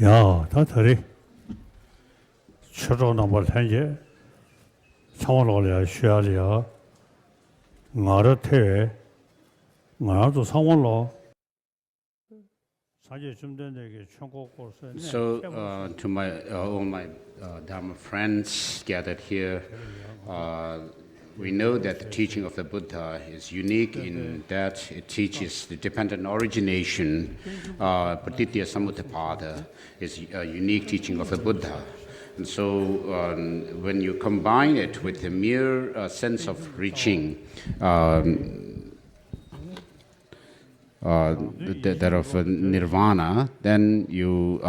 야, 다 들이 최저 넘버 현재 상원로야 쉬어야 나를 태 나도 상원로 사제 좀 된게全国 So, to all my Dharma friends gathered here, we know that the teaching of the Buddha is unique in that it teaches the dependent origination. Pratitya Samutpada is a unique teaching of the Buddha. And so, when you combine it with the mere sense of reaching, that of nirvana, then you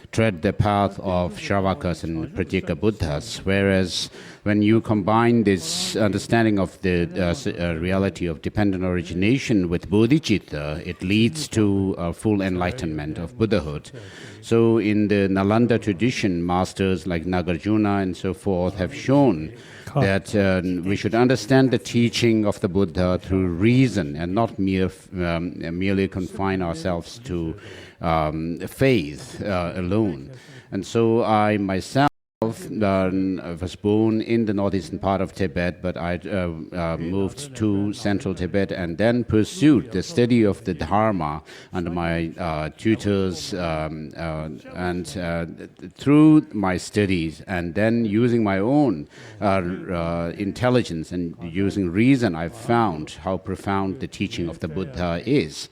tread the path of Shravakas and Pratyeka Buddhas, whereas when you combine this understanding of the reality of dependent origination with bodhicitta, it leads to full enlightenment of Buddhahood. So in the Nalanda tradition, masters like Nagarjuna and so forth have shown that we should understand the teaching of the Buddha through reason and not merely confine ourselves to faith alone. And so I myself was born in the northeastern part of Tibet, but I moved to central Tibet and then pursued the study of the Dharma under my tutors, and through my studies and then using my own intelligence and using reason, I found how profound the teaching of the Buddha is.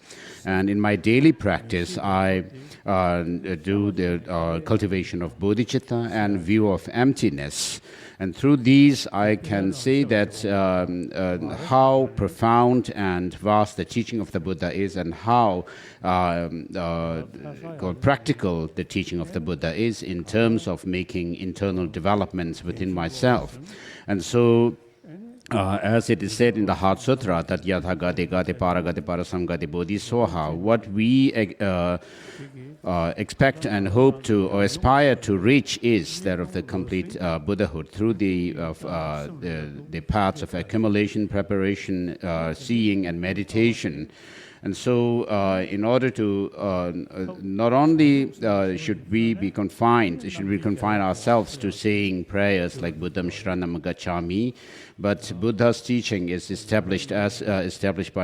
And in my daily practice, I do the cultivation of bodhicitta and view of emptiness. And through these, I can say that how profound and vast the teaching of the Buddha is, and how practical the teaching of the Buddha is in terms of making internal developments within myself. And so, as it is said in the Heart Sutra, that yatha gati gati paragati parasamgati bodhisoha, what we expect and hope to or aspire to reach is that of the complete Buddhahood through the paths of accumulation, preparation, seeing, and meditation. And so, in order to not only should we confine ourselves to saying prayers like Buddham Shranam Gacchami, but Buddha's teaching is established by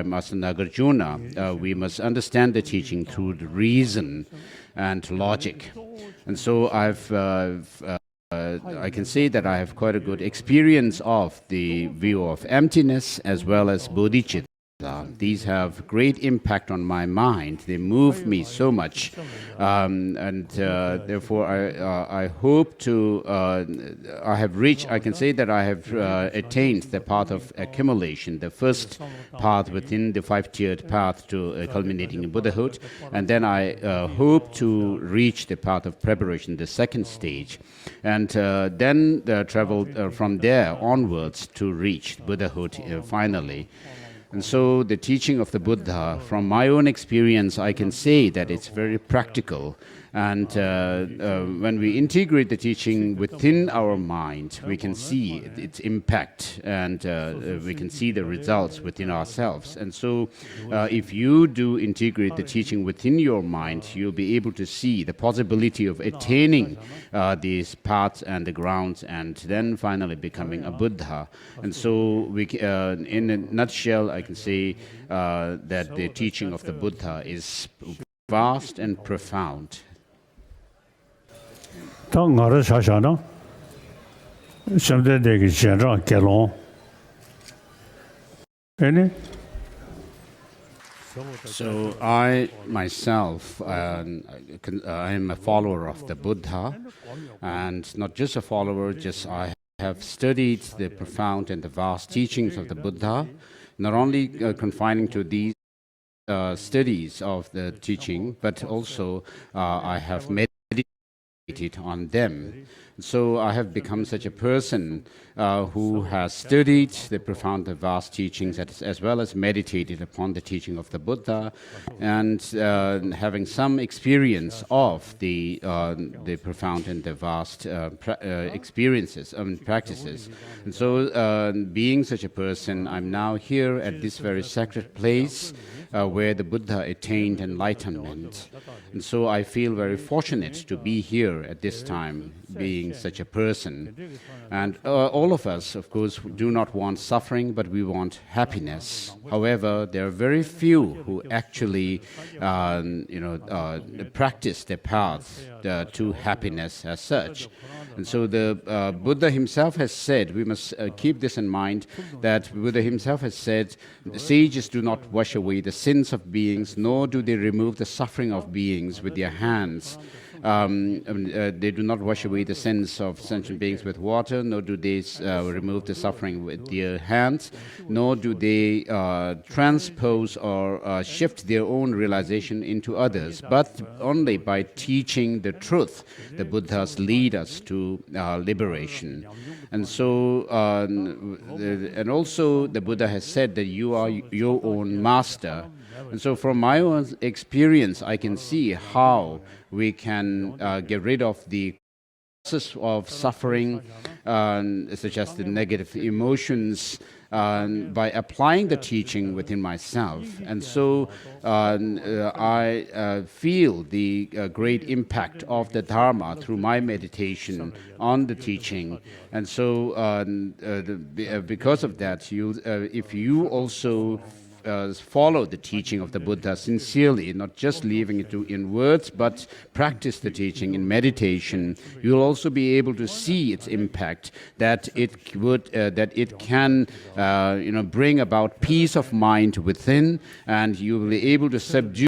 Master Nagarjuna. We must understand the teaching through the reason and logic. And so I can say that I have quite a good experience of the view of emptiness as well as bodhicitta. These have great impact on my mind. They move me so much, and therefore I hope to. I can say that I have attained the path of accumulation, the first path within the five-tiered path to culminating in Buddhahood, and then I hope to reach the path of preparation, the second stage, and then travel from there onwards to reach Buddhahood finally. And so the teaching of the Buddha, from my own experience, I can say that it's very practical. And when we integrate the teaching within our mind, we can see its impact, and we can see the results within ourselves. And so if you do integrate the teaching within your mind, you'll be able to see the possibility of attaining these paths and the grounds, and then finally becoming a Buddha. And so in a nutshell, I can say that the teaching of the Buddha is vast and profound. 당 나를 사샤나 심대되기 전랑 개론 아니 So I myself, I am a follower of the Buddha, and not just a follower, I have studied the profound and the vast teachings of the Buddha, not only confining to these studies of the teaching, but also I have meditated on them. So I have become such a person who has studied the profound and vast teachings as well as meditated upon the teaching of the Buddha, and having some experience of the profound and the vast experiences and practices. And so being such a person, I'm now here at this very sacred place where the Buddha attained enlightenment. And so I feel very fortunate to be here at this time, being such a person. And all of us, of course, do not want suffering, but we want happiness. However, there are very few who actually, practice their path to happiness as such. And so the Buddha himself has said, we must keep this in mind, that Buddha himself has said, sages do not wash away the sins of beings, nor do they remove the suffering of beings with their hands. They do not wash away the sins of sentient beings with water, nor do they remove the suffering with their hands, nor do they transpose or shift their own realization into others, but only by teaching the truth, the Buddhas lead us to liberation. And so, and also the Buddha has said that you are your own master. And so from my own experience, I can see how we can get rid of the causes of suffering, such as the negative emotions, by applying the teaching within myself. And so I feel the great impact of the Dharma through my meditation on the teaching. And so because of that, if you also follow the teaching of the Buddha sincerely, not just leaving it in words, but practice the teaching in meditation, you'll also be able to see its impact, that it can bring about peace of mind within, and you will be able to subdue